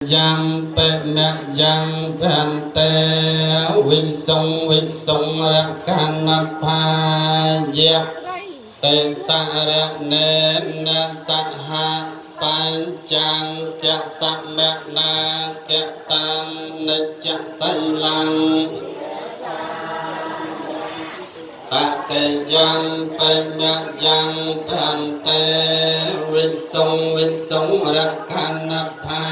ยังเปเมยังแผ่นเตวิสุงรักขันธายะเตสะระเนนะสัทหะปัญจังจะสัมเมนาเกตังนิจไตลังตะเตยังเปเมยังแผ่นเตวิสุงรักขันธา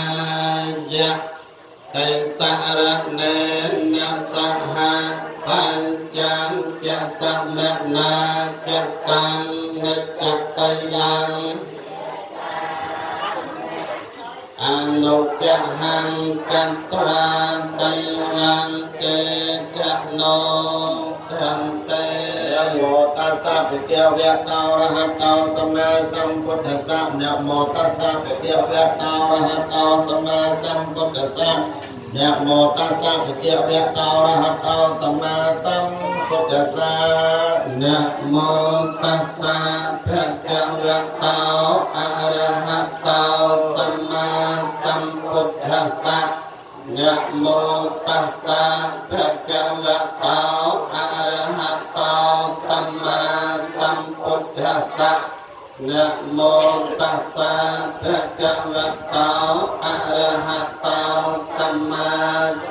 ยะเตสะระเนนะสัทหะปัญจังจะสัมเมนาเกตังนิจไตลังอนุเกหังกันตราไสลังเกกะโนกันเตนะโมตัสสะภะคะวะโตอะระหะโตสัมมาสัมพุทธัสสะนะโมตัสสะภะคะวะโตอะระหะโตสัมมาสัมพุทธัสสะนะโมตัสสะภะคะวะโตอะระหะโตสัมมาสัมพุทธัสสะนะโมตัสสะภะคะวะโตอะระหะโตสัมมาสัมพุทธัสสะนะโมตัสสะภะคะวะโตอะระหะโตสัมมาสัมพุทธัสสะนะโมตัสสะภะคะวะโตอะระหะโตสัมมา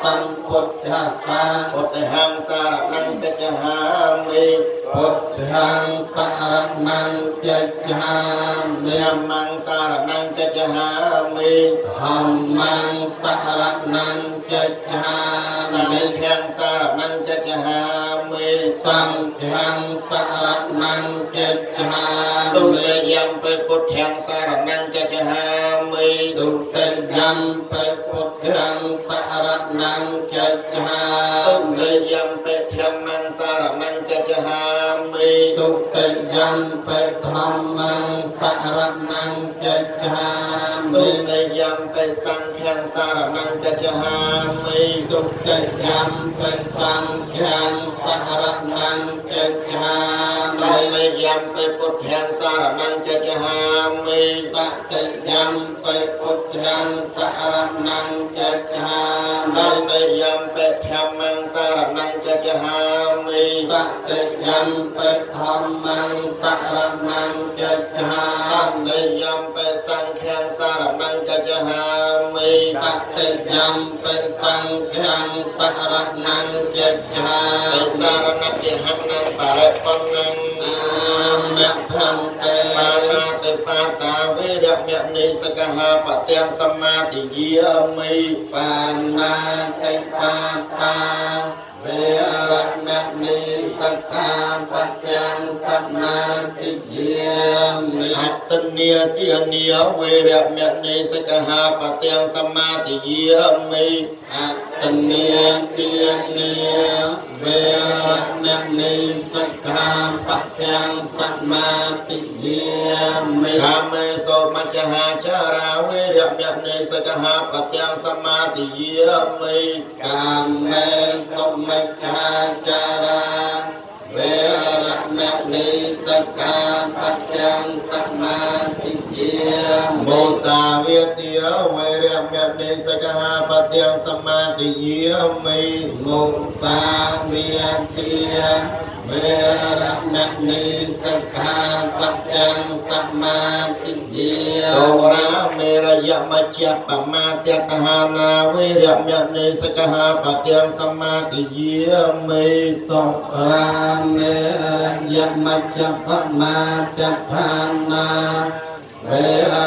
สัมพุทธัสสะพุทธังสารนังกัจจหามิพุทธังสารนังกัจฉามิธัมมังสารนังกัจจหามิ ธัมมังสารนังกัจฉาสัง มิ ฆังสารนังกัจจหามิ สังฆังสารนังกัจฉาตุเตมิยัมเปพุทธังสารนังกัจจหามิ ตุเตยัมเปพุทธังสารนังกัจฉาตุเตมิยัมเปธัมมังสารนังกัจจหามิ ตุเตยัมเปธัมมังสารนังกัจฉาตุ มิ เตยัมเปสังฆังสารนังกัจจหามิ ตุเตยัมเปสังฆังสารนังกัจฉาตุ มิ เตยัมเปพุทธังสารนังกัจจหามิ ตะเตยัมเปพุทธังสารนังกัจฉาตุมิเตยัมเปธัมมังสารนังกัจจหามิ ตะเตยัมเปธัมมังสารนังกัจฉาตุเตมิยัมเปสังฆังสารนังกัจจหามิ ตะเตยัมเปสังฆังสารนังกัจฉาเตสามิรนักยหังนังปะระปังนัง อามะพันเต ปานาติปาตาเวรมะนิสกหาปะเตียงสมาธิเยมิ ปานาติปาตาเวรมณีสักขาปัจจังสัมมาทิเยมิ อัตตเนียเตียเนียเวรมะนิสกหาปะเตียงสมาธิเยมิ อัตตเนียเตียเนียเวรมณีสักขาปัจจังสัมมาทิเยมิ ธรรมโสมัจจหาจาราเวรมะนิสกหาปะเตียงสมาธิเยมิ กามเมสุมิจฉาจาราเวรมณีสักขาปัจจังสัมมาทิเย โม มิ สาเวติยเวรมะนิสกหาปะเตียงสมาธิเยมิ มุสาเวียเทียเวรมณีสักขาปัจจังสัมมาทิเย โส มิ ราเมรยมัจจปมาเตตหานาเวรมะนิสกหาปะเตียงสมาธิเยมิ สุราเมรยมัจจปมาจัปพานาเว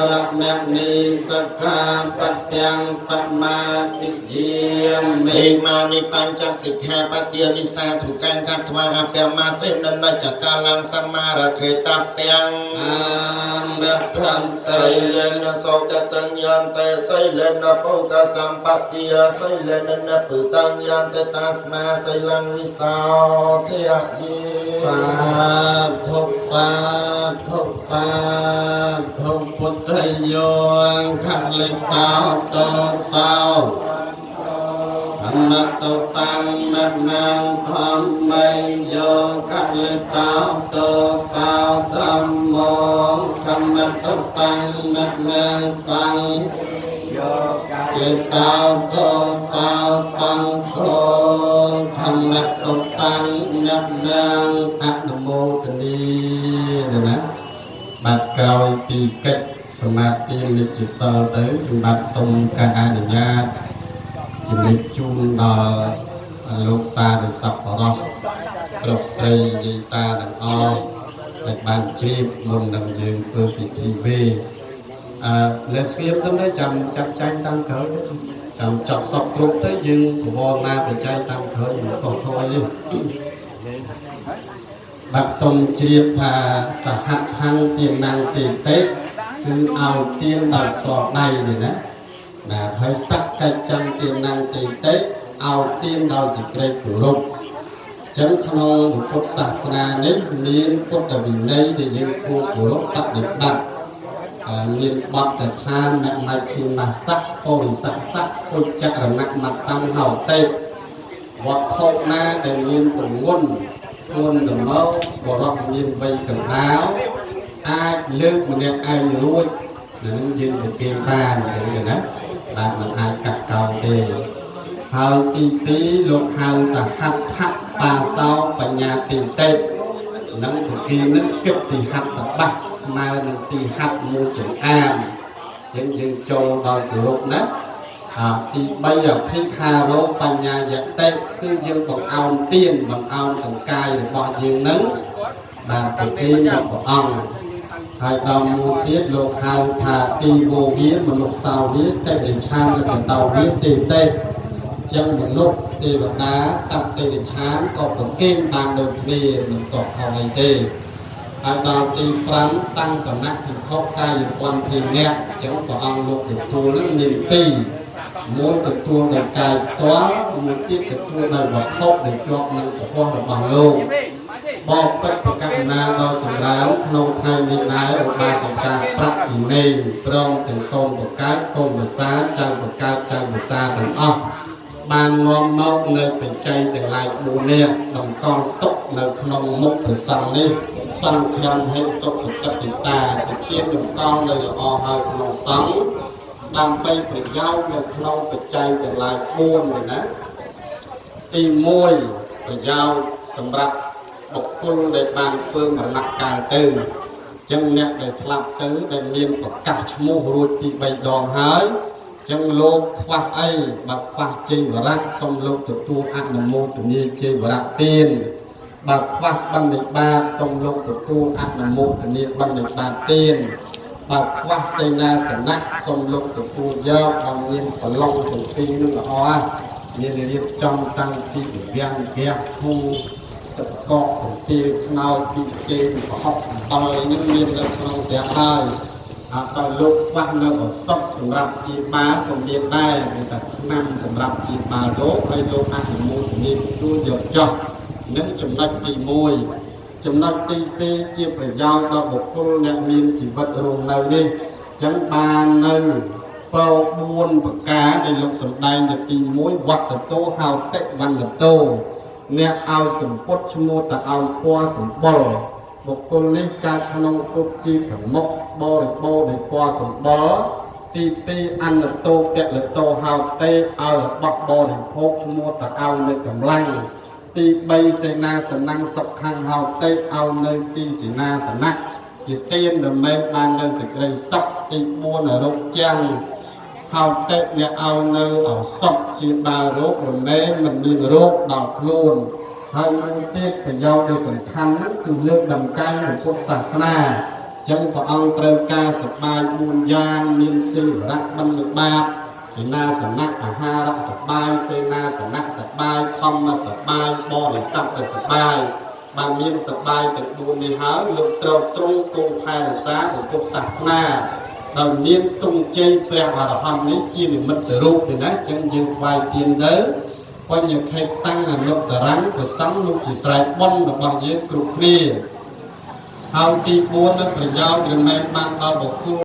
รมณีสักขาปัจจังสัมมาทิเยมิ เอมานิปัญจสิกขาปะเตียนิสาธุกังกัตถวาอเปมาเตนันนจักกาลังสัมมาระเทตัปเปียง อามะพันเต ไสเลนะโสกตัญญันเตไสเลนะโภกสัมปติยไสเลนะปุตัญญันเตตัสมาไสลังวิสาเทอะเย สาธุสาธุสาธุพุทธโยขันลิตาโตสาวอนัตตังนักนางธรรมไม่โยขันลิตาโตสาวธรรมโมธรรมตตังนักนางสังโย លេកោកោសោសង្ឃោធម្មតុតាំងអ្នកនាងអនុមោទនីណាបាត់ក្រោយពីកិច្ចសមាធិនិច្ចសិលទៅខ្ញុំបាទសូមការអនុញ្ញាតជំរាបជូនដល់លោកតានិងសប្បុរសគ្រប់ស្រីយាយតាទាំងអស់ដែលបានជ្រាបមុននឹងយើងធ្វើពិធីវេលើស្គៀបទៅចាំចាប់ចែងតាមក្រោយចាំចប់សពគ្រប់ទៅយើងប្រវល់ណាបច្ច័យតាមក្រោយមិនខុសthôiទេបាទសូមជ្រាបថាសហថੰទានណាំងទេតេគឺឲ្យទានដោយតដៃនេះណាហើយសក្កិច្ចំទានណាំងទេតេឲ្យទានដោយសេចក្តីគោរពចឹងក្នុងពុទ្ធសាសនានេះមានពុទ្ធវិន័យដែលយើងគួរគោរពបដិបត្តិមានបទថាមមជ្ឈិមសក្តិរិសសក្តិពុច្ចរណៈមត្តំហោតេវត្ថុណាដែលមានទម្ងន់ខ្លួនដំណោបរោះមានវ័យកណ្ដាលអាចលើកម្នាក់ឯងរួចនឹងយើងទៅគេបានទេណាបាទមិនអាចកាត់កោទេហើយទី2លោកហៅថាហត្ថបាសោបញ្ញាទីតេនឹងប្រគិនឹងគិតពីហត្ថបាសស្មើនឹងទីហត្ថមួយចំអានយើងចូលដល់គោរពណាទី3អភិខារោបញ្ញាយតេគឺយើងបង្អោនទានបង្អោនទាំងកាយរបស់យើងនឹងបានប្រគិនឹងព្រះអង្គហើយដល់មួយទៀតលោកហៅថាទីវោវាមនុស្សសោវាទេរិឆាននិងកតោវាទេតេចឹងមនុស្សទេវតាសត្វទេរិឆានក៏ប្រគិនបានដូចគ្នាមិនតបខុសអីទេហើយដល់ទី5តាំងគណៈពិខុកាយពន្ធពីអ្នកចឹងព្រះអង្គលោកទទួលនឹងមាន2មួយទទួលដោយកាយផ្ទាល់មួយទៀតទទួលដោយវត្ថុដែលជាប់នឹងពហុរបស់លោកបបិទ្ធប្រកាសណាដល់ចម្រើនក្នុងថ្ងៃនេះដែរឧបាសិកាប្រាក់ស៊ីនេព្រមទាំងកូនប្រកើតកូនប្រសាចៅប្រកើតចៅប្រសាទាំងអស់បាននាំមកនៅបច្ច័យទាំងឡាយ4នេះតម្កល់ទុកនៅក្នុងមុខព្រះសង្ឃនេះសង្ឃខ្ញុំហេតុសុខតតិតាជាទានតម្កល់នៅល្អហើយក្នុងសង្ឃដើម្បីប្រយោជន៍នៅក្នុងបច្ច័យទាំងឡាយ4នេះណាទី1ប្រយោជន៍សម្រាប់បុគ្គលដែលបានធ្វើមរណកាលទៅចឹងអ្នកដែលស្លាប់ទៅដែលមានប្រកាសឈ្មោះរួចពី3ដងហើយចឹងលោកខ្វះអីបើខ្វះជ័យវរៈសូមលោកទទួលអនុមោទនាជ័យវរៈទានបើខ្វះបណ្ឌិបាតសូមលោកទទួលអនុមោទនាបណ្ឌិបាតទានបើខ្វះសេនាសនៈសូមលោកទទួលយកឲ្យមានប្រឡងទាំងពីរនឹងល្អមានរៀបចំតាំងពីវាំងវះធូទឹកកកទីខ្នោទីគេប្រហុកដល់នេះមាននៅក្នុងផ្ទះហើយក៏លោកខ្វះនៅឱសថសម្រាប់ជាបាលក៏មានដែរគឺថាឆ្នាំសម្រាប់ជាបាលលោកហើយលោកអនុមោទនាទទួលយកចោះនឹងចំណុចទី1ចំណុចទី2ជាប្រយោជន៍ដល់បុគ្គលអ្នកមានជីវិតរស់នៅនេះចឹងបាននៅពោ4ប្រការដែលលោកសម្ដែងទៅទី1វត្តតោហៅតិវណ្ណតោអ្នកឲ្យសម្ពុតឈ្មោះតឲ្យពណ៌សម្បុរបុគ្គលនេះកើតក្នុងគុកជីប្រមុខបរិបូរដោយពណ៌សម្បុរទី2អនតោពលតោហៅទេឲ្យរបស់បរិភោគឈ្មោះតឲ្យនៅកម្លាំងទី3សេនាសនំសុខខាងហៅទេឲ្យនៅទីសេនាសនៈជាទានរមែងបាននៅសេចក្តីសុខទី4រោគចាំងហៅទេអ្នកឲ្យនៅឱសថជាបាលរោគរមែងមិនមានរោគដល់ខ្លួនហើយមួយទៀតប្រយោជន៍ដ៏សំខាន់ហ្នឹងគឺលើកដំកើងពុទ្ធសាសនាចឹងព្រះអង្គត្រូវការសបាយ4យ៉ាងមានជ័យវរៈបណ្ឌបាតសេនាសនៈអាហារសបាយសេនាសនៈសបាយធម្មសបាយបរិស័ទសបាយបានមានសបាយទាំង4នេះហើយលោកត្រូវទ្រង់គង់ថែរក្សាពុទ្ធសាសនាដោយមានទង់ជ័យព្រះអរហន្តនេះជានិមិត្តរូបទេណាចឹងយើងថ្វាយទានទៅបញ្ញខេតតាំងអនុត្តរង្គប្រសង់លោកជាស្រ័យបុណ្យរបស់យើងគ្រប់គ្នាហើយទី4នៅប្រយោជន៍រមែងបានដល់បុគ្គល